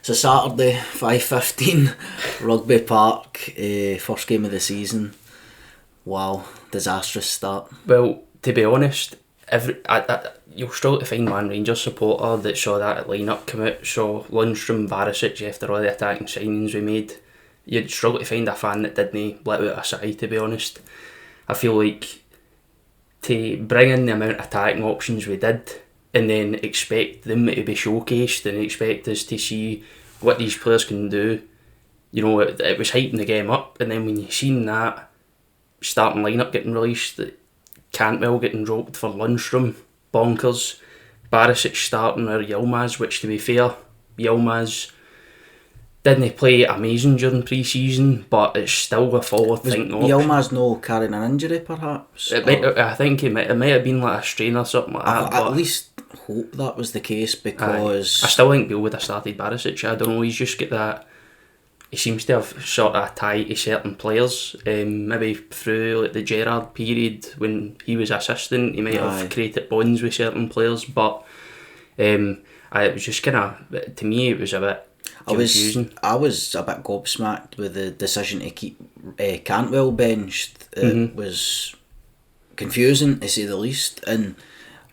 So Saturday, 5:15, Rugby Park, first game of the season. Wow, disastrous start. Well, to be honest, you'll struggle to find one Rangers supporter that saw that line-up come out, saw Lundstrom, Barisic after all the attacking signings we made. You'd struggle to find a fan that didn't let out a sigh, to be honest. I feel like to bring in the amount of attacking options we did and then expect them to be showcased and expect us to see what these players can do, you know, it was hyping the game up. And then when you seen that starting lineup getting released, Cantwell getting dropped for Lundstrom, bonkers, Barisic starting or Yilmaz, which to be fair, Yilmaz didn't play amazing during pre-season, but it's still a forward-thinking option. Yilmaz no carrying an injury, perhaps? I think it might have been like a strain or something like that. At least hope that was the case, because I still think Bill would have started Barisic. I don't know, he's just got that. He seems to have sort of a tie to certain players. Maybe through like the Gerrard period when he was assistant, he might have created bonds with certain players. But it was just kind of, to me, it was a bit confusing. I was a bit gobsmacked with the decision to keep Cantwell benched. It was confusing, to say the least. And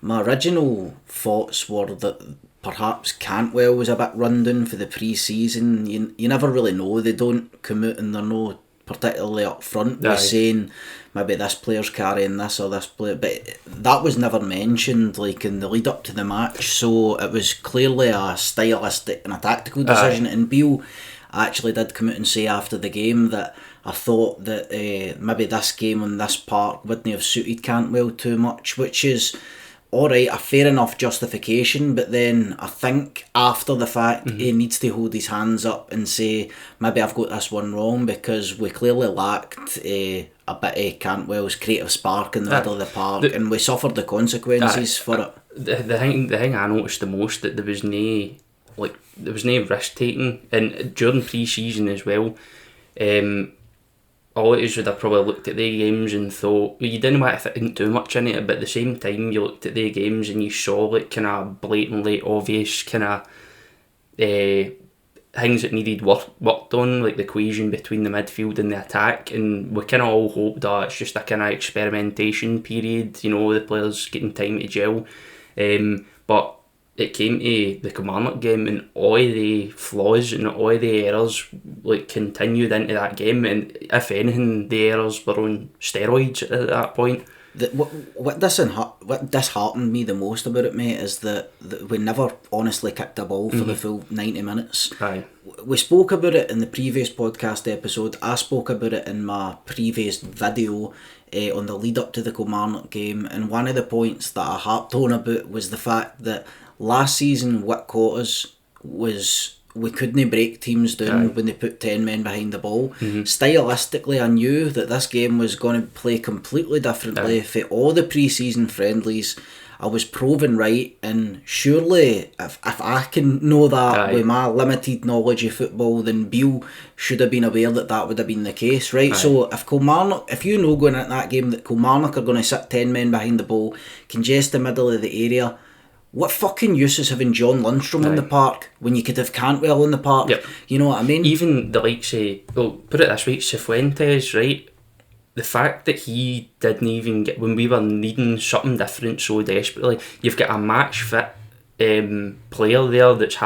my original thoughts were that perhaps Cantwell was a bit run down for the pre-season. You never really know. They don't come out and they're not particularly up front with saying maybe this player's carrying this or this player, but that was never mentioned like in the lead up to the match, so it was clearly a stylistic and a tactical decision. And Beale actually did come out and say after the game that I thought that maybe this game on this park wouldn't have suited Cantwell too much, which is alright, a fair enough justification, but then I think after the fact he needs to hold his hands up and say maybe I've got this one wrong, because we clearly lacked a bit of Cantwell's creative spark in the middle of the park, and we suffered the consequences for it. The thing I noticed the most, that there was no risk taking, and during pre-season as well. All it is would have probably looked at the games and thought, well, you didn't want to think too much in it, but at the same time you looked at the games and you saw like kind of blatantly obvious kind of things that needed worked on, like the cohesion between the midfield and the attack, and we kind of all hoped that it's just a kind of experimentation period, you know, the players getting time to gel, but it came to the Kilmarnock game and all the flaws and all the errors like continued into that game, and if anything the errors were on steroids at that point. What disheartened me the most about it, mate, is that we never honestly kicked a ball for the full 90 minutes. We spoke about it in the previous podcast episode. I spoke about it in my previous video on the lead up to the Kilmarnock game, and one of the points that I harped on about was the fact that last season what caught us was we couldn't break teams down when they put 10 men behind the ball. Stylistically, I knew that this game was going to play completely differently for all the pre-season friendlies. I was proven right, and surely if I can know that with my limited knowledge of football, then Beale should have been aware that would have been the case, right? So if you know going into that game that Kilmarnock are going to sit 10 men behind the ball, congest the middle of the area, what fucking use is having John Lundstrom in the park when you could have Cantwell in the park? You know what I mean? Even the likes of, well, put it this way, Cifuentes, right? The fact that he didn't even get, when we were needing something different so desperately, you've got a match fit player there that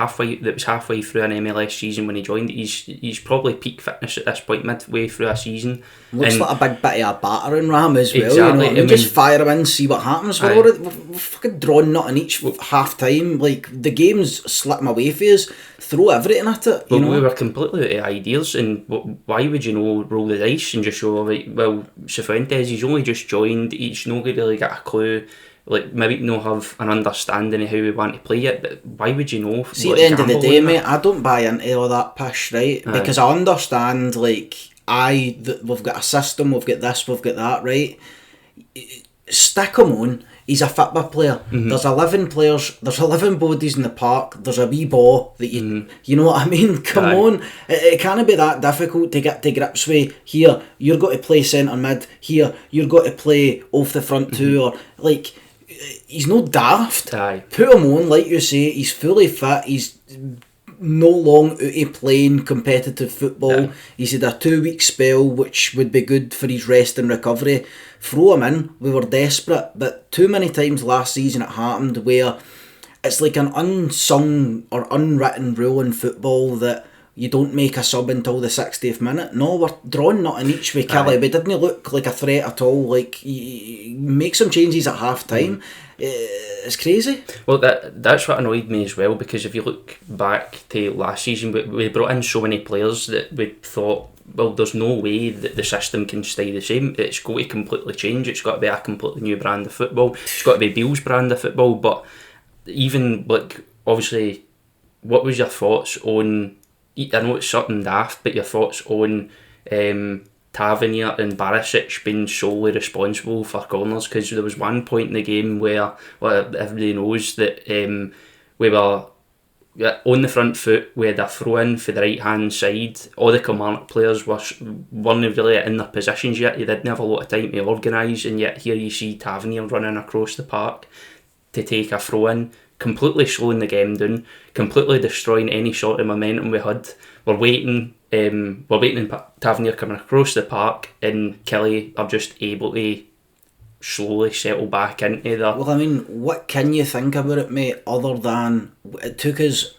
was halfway through an MLS season when he joined. He's probably peak fitness at this point, midway through a season. Looks like a big bit of a battering ram as well. Exactly. You know what I mean? Just fire him in, see what happens. We're fucking drawing nothing each half time. Like, the game's slipping away for us. Throw everything at it. We were completely out of ideas, and why would you roll the dice and just show, like, well, Cifuentes, he's only just joined, he's not really got a clue. Like, maybe not have an understanding of how we want to play it, but why would you know? See, at the end of the day, mate, I don't buy into all that pish, right? Because I understand, like, we've got a system, we've got this, we've got that, right? Stick him on. He's a football player. There's 11 players, there's 11 bodies in the park, there's a wee ball that you know what I mean? Come on. It can't be that difficult to get to grips with. Here, you're got to play centre mid. Here, you're got to play off the front two, or like, he's no daft. Put him on, like you say, he's fully fit, he's no long out of playing competitive football. He's had a 2-week spell which would be good for his rest and recovery. Throw him in. We were desperate, but too many times last season it happened where it's like an unsung or unwritten rule in football that you don't make a sub until the 60th minute. No, we're drawing nothing each with Kelly. We didn't look like a threat at all. Like, make some changes at half time. It's crazy. Well, that's what annoyed me as well, because if you look back to last season, we brought in so many players that we thought, well, there's no way that the system can stay the same. It's got to completely change. It's got to be a completely new brand of football. It's got to be Beale's brand of football. But even, like, obviously, what was your thoughts on... I know it's something daft, but your thoughts on Tavernier and Barisic being solely responsible for corners? Because there was one point in the game where, well, everybody knows that we were on the front foot. We had a throw in for the right hand side. All the Kilmarnock players weren't really in their positions yet. They didn't have a lot of time to organise, and yet here you see Tavernier running across the park to take a throw in, completely slowing the game down, completely destroying any sort of momentum we had. We're waiting Tavernier coming across the park, and Kelly are just able to slowly settle back into that. Well, I mean, what can you think about it, mate, other than it took us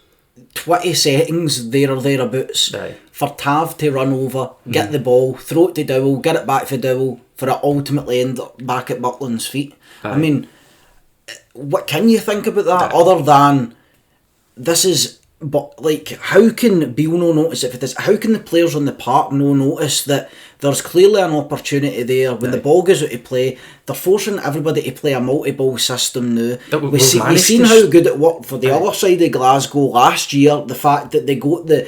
20 seconds there or thereabouts for Tav to run over, get the ball, throw it to Dowell, get it back for Dowell, for it ultimately end up back at Buckland's feet. I mean, what can you think about that other than this is... But, like, how can Beale no notice it for this? How can the players on the park no notice that there's clearly an opportunity there when the ball goes out to play? They're forcing everybody to play a multi-ball system now. We've seen how good it worked for the other side of Glasgow last year. The fact that they got they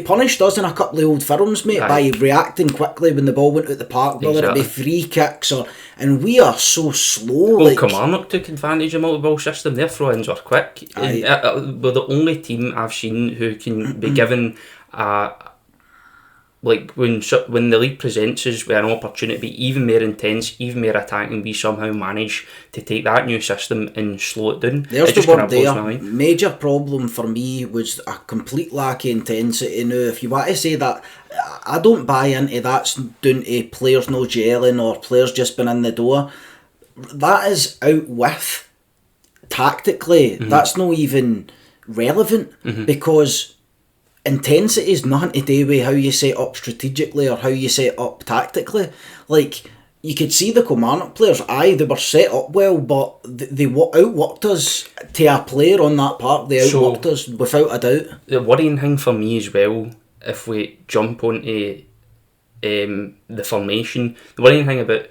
punished us in a couple of old firms, mate, by reacting quickly when the ball went out the park, whether it be free kicks and we are so slow. Well, Kilmarnock took advantage of multi-ball system. Their throw-ins were quick. We're the only team I've seen who can be given like when the league presents us with an opportunity to be even more intense, even more attacking, we somehow manage to take that new system and slow it down. There's the word there. Major problem for me was a complete lack of intensity. Now, if you want to say that, I don't buy into that's down to players no gelling or players just been in the door. That is out with tactically. That's not even relevant because intensity is nothing to do with how you set up strategically or how you set up tactically. Like, you could see the Kilmarnock players, they were set up well, but they outworked us to a player on that park. They outworked us without a doubt. The worrying thing for me as well, if we jump onto the formation, the worrying thing about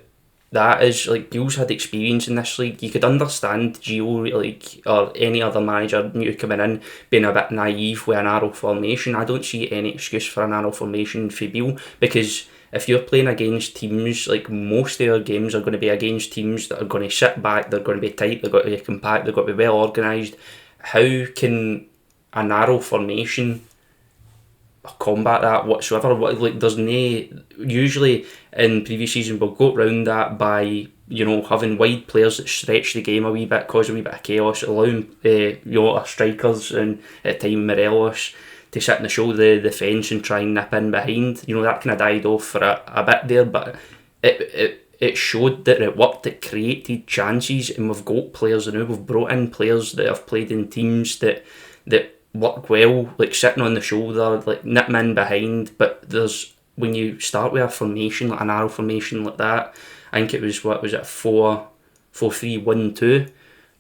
that is, like, Beale's had experience in this league. You could understand Gio, like, or any other manager new coming in being a bit naive with a narrow formation. I don't see any excuse for a narrow formation for Beale, because if you're playing against teams, like, most of your games are going to be against teams that are going to sit back, they're going to be tight, they're going to be compact, they're going to be well organised. How can a narrow formation combat that whatsoever? There's no... Usually in previous season we'll go around that by, having wide players that stretch the game a wee bit, cause a wee bit of chaos, allowing our strikers and at time Morelos to sit in the shoulder of the defence and try and nip in behind. That kind of died off for a bit there, but it showed that it worked. It created chances, and we've got players now. We've brought in players that have played in teams that work well, like sitting on the shoulder, like nipping in behind. But when you start with a formation, like a narrow formation like that, I think it was 4-3-1-2,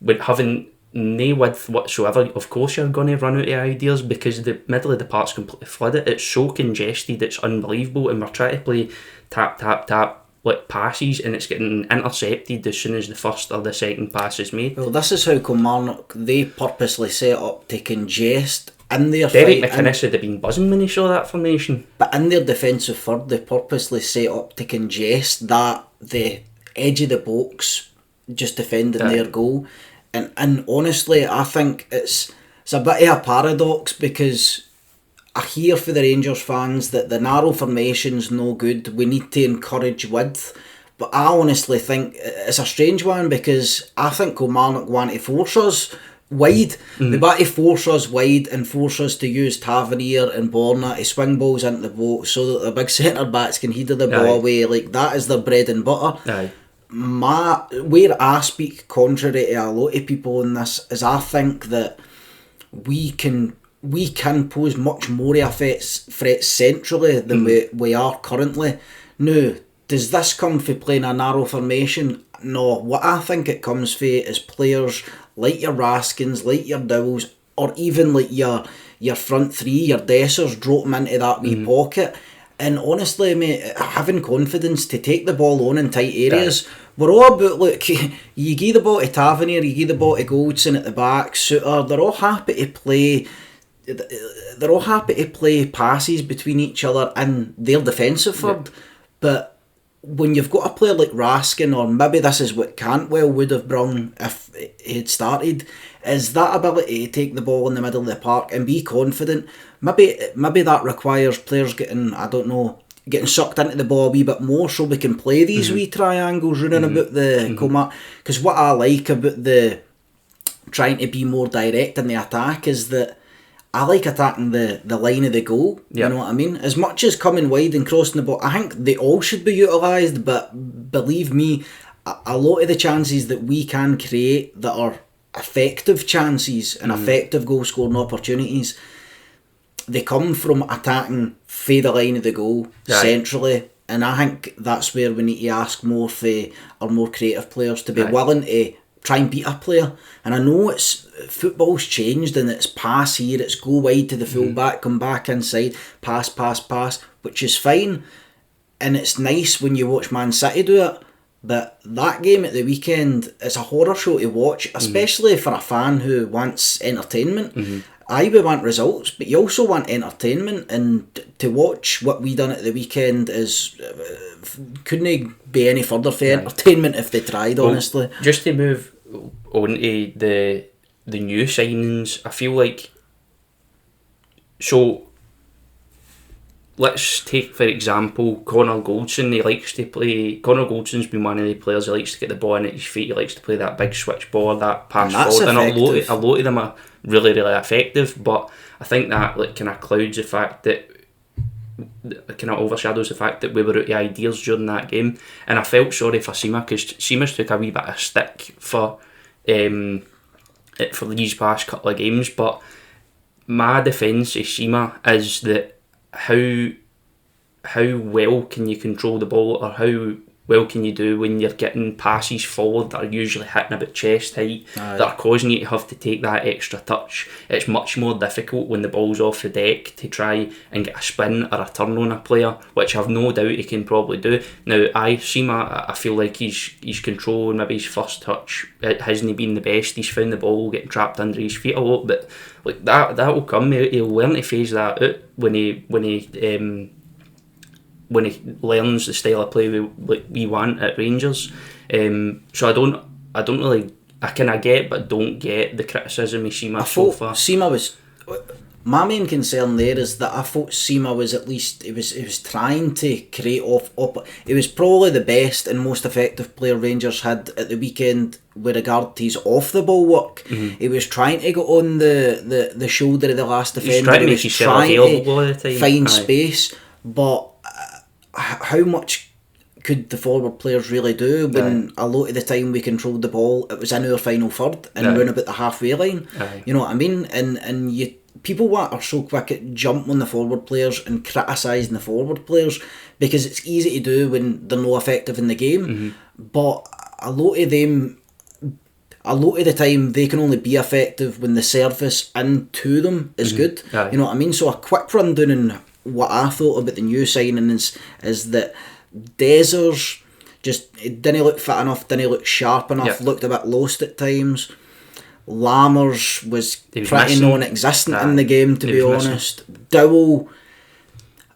with having no width whatsoever. Of course you're going to run out of ideas because the middle of the park's completely flooded. It's so congested, it's unbelievable, and we're trying to play tap like passes, and it's getting intercepted as soon as the first or the second pass is made. Well, this is how Kilmarnock, they purposely set up to congest in their Derek McInnes would have been buzzing when he saw that formation. But in their defensive third, they purposely set up to congest the edge of the box, just defending their goal. And honestly, I think it's a bit of a paradox, because I hear for the Rangers fans that the narrow formation's no good, we need to encourage width. But I honestly think it's a strange one, because I think Kilmarnock want to force us wide. They want to force us wide and force us to use Tavernier and Borna to swing balls into the boat so that the big centre backs can header the ball away. Like, that is their bread and butter. Aye. Where I speak contrary to a lot of people in this is I think that we can pose much more of a threat centrally than we are currently. Now, does this come from playing a narrow formation? No. What I think it comes from is players like your Raskins, like your Dowells, or even like your front three, your Dessers, drop them into that wee pocket. And honestly, mate, having confidence to take the ball on in tight areas. We're all about, look, you give the ball to Tavernier, you give the ball to Goldson at the back, Suter, they're all happy to play. They're all happy to play passes between each other in their defensive third. But when you've got a player like Raskin, or maybe this is what Cantwell would have brung if he had started, is that ability to take the ball in the middle of the park and be confident. Maybe that requires players getting sucked into the ball a wee bit more so we can play these wee triangles running about the Comat. Because what I like about the trying to be more direct in the attack is that I like attacking the line of the goal. You know what I mean? As much as coming wide and crossing the ball, I think they all should be utilised, but believe me, a lot of the chances that we can create that are effective chances and effective goal scoring opportunities, they come from attacking for the line of the goal centrally. And I think that's where we need to ask more for our more creative players to be willing to try and beat a player. And I know football's changed and it's pass here, it's go wide to the full back, come back inside, pass, which is fine. And it's nice when you watch Man City do it. But that game at the weekend is a horror show to watch, especially for a fan who wants entertainment. We want results, but you also want entertainment, and to watch what we done at the weekend couldn't be any further for entertainment if they tried, honestly. Just to move on to the new signings, I feel like, so let's take for example Connor Goldson. Connor Goldson's been one of the players who likes to get the ball in at his feet. He likes to play that big switch ball, that pass forward, and a lot of them are really, really effective. But I think that kind of clouds the fact that, kind of overshadows the fact that we were out of ideas during that game. And I felt sorry for Sima, because Sima's took a wee bit of stick for these past couple of games. But my defence of Sima is that how well can you control the ball, or how well can you do when you're getting passes forward that are usually hitting about chest height, that are causing you to have to take that extra touch. It's much more difficult when the ball's off the deck to try and get a spin or a turn on a player, which I've no doubt he can probably do. Now, Sima, I feel like his control and maybe his first touch, it hasn't been the best. He's found the ball getting trapped under his feet a lot, but like that will come. He'll learn to phase that out when he learns the style of play we want at Rangers. So I don't really, I kind of get but don't get the criticism of Sima so far. Sima was, my main concern there is that I thought Sima was at least, he was trying to create he was probably the best and most effective player Rangers had at the weekend with regard to his off the ball work. He was trying to go on the shoulder of the last defender. He was trying to find space, but how much could the forward players really do when a lot of the time we controlled the ball, it was in our final third and round about the halfway line? You know what I mean? And people are so quick at jumping on the forward players and criticising the forward players because it's easy to do when they're not effective in the game. But a lot of the time they can only be effective when the service into them is good. You know what I mean? So a quick rundown on what I thought about the new signings is that Dessers didn't look fit enough, didn't look sharp enough, looked a bit lost at times. Lammers was pretty non-existent in the game, to be honest.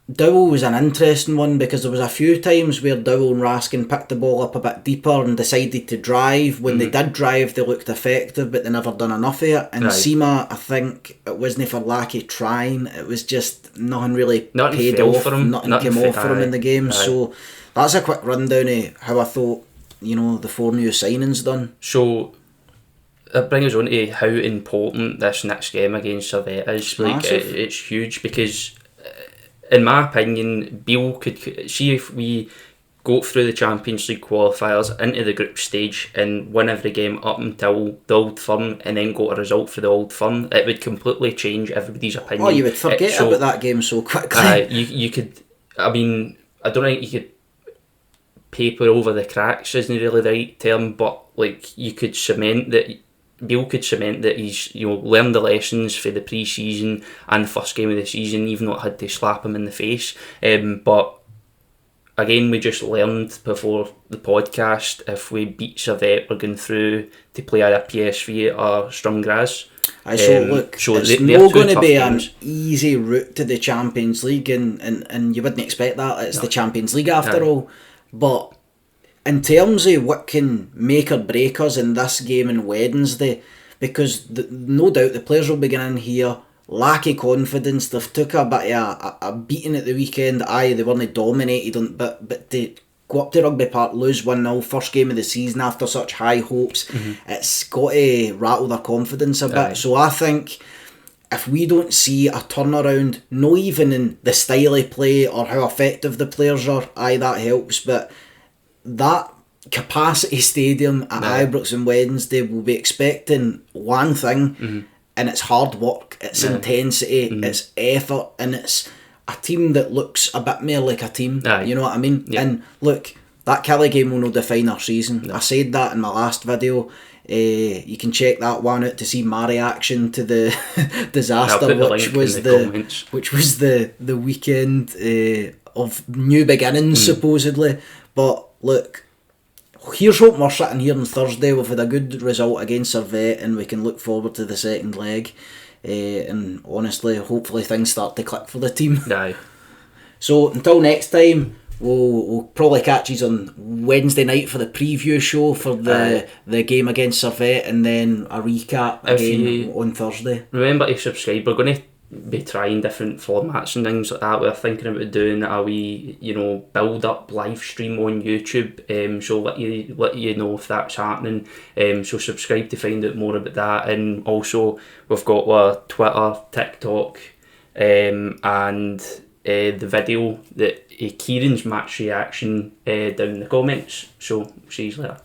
Dowell was an interesting one because there was a few times where Dowell and Raskin picked the ball up a bit deeper and decided to drive. When they did drive, they looked effective, but they never done enough of it. And Sima, I think it wasn't for lack of trying, it was just nothing really paid off for him. Nothing came off for him in the game. So that's a quick rundown of how I thought, the 4 new signings done. So It brings us on to how important this next game against Servette is. Like, it's huge because, in my opinion, Beale could see if we go through the Champions League qualifiers into the group stage and win every game up until the Old Firm and then got a result for the Old Firm, it would completely change everybody's opinion. Oh, you would forget about that game so quickly. You could, I mean, I don't think you could paper over the cracks isn't really the right term, but like you could cement that. Beale could cement that he's learned the lessons for the pre-season and the first game of the season, even though it had to slap him in the face. But again, we just learned before the podcast, if we beat Servette, we're going through to play either PSV or Strumgras. So look, it's not going to be an easy route to the Champions League, and you wouldn't expect that. It's the Champions League after all. But in terms of what can make or break us in this game on Wednesday, because no doubt the players will be getting in here, lack of confidence. They've took a bit of a beating at the weekend. They weren't dominated, but to go up to Rugby Park, lose 1-0, first game of the season after such high hopes, it's got to rattle their confidence a bit. So I think if we don't see a turnaround, not even in the style of play or how effective the players are, that helps, but that capacity stadium at Ibrox on Wednesday will be expecting one thing, and it's hard work, it's intensity, it's effort, and it's a team that looks a bit more like a team. You know what I mean? And look, that Kelly game will not define our season. I said that in my last video. You can check that one out to see my reaction to the disaster, which was the weekend of new beginnings supposedly. But look, here's hoping we're sitting here on Thursday. We've had a good result against Servette and we can look forward to the second leg. And honestly, hopefully things start to click for the team. So until next time, we'll probably catch you on Wednesday night for the preview show for the game against Servette, and then a recap again on Thursday. Remember to subscribe. We're going to be trying different formats and things like that. We're thinking about doing a wee, build up live stream on YouTube. So let you know if that's happening. So subscribe to find out more about that. And also we've got our Twitter, TikTok, and the video that Kieran's match reaction down in the comments. So see you later.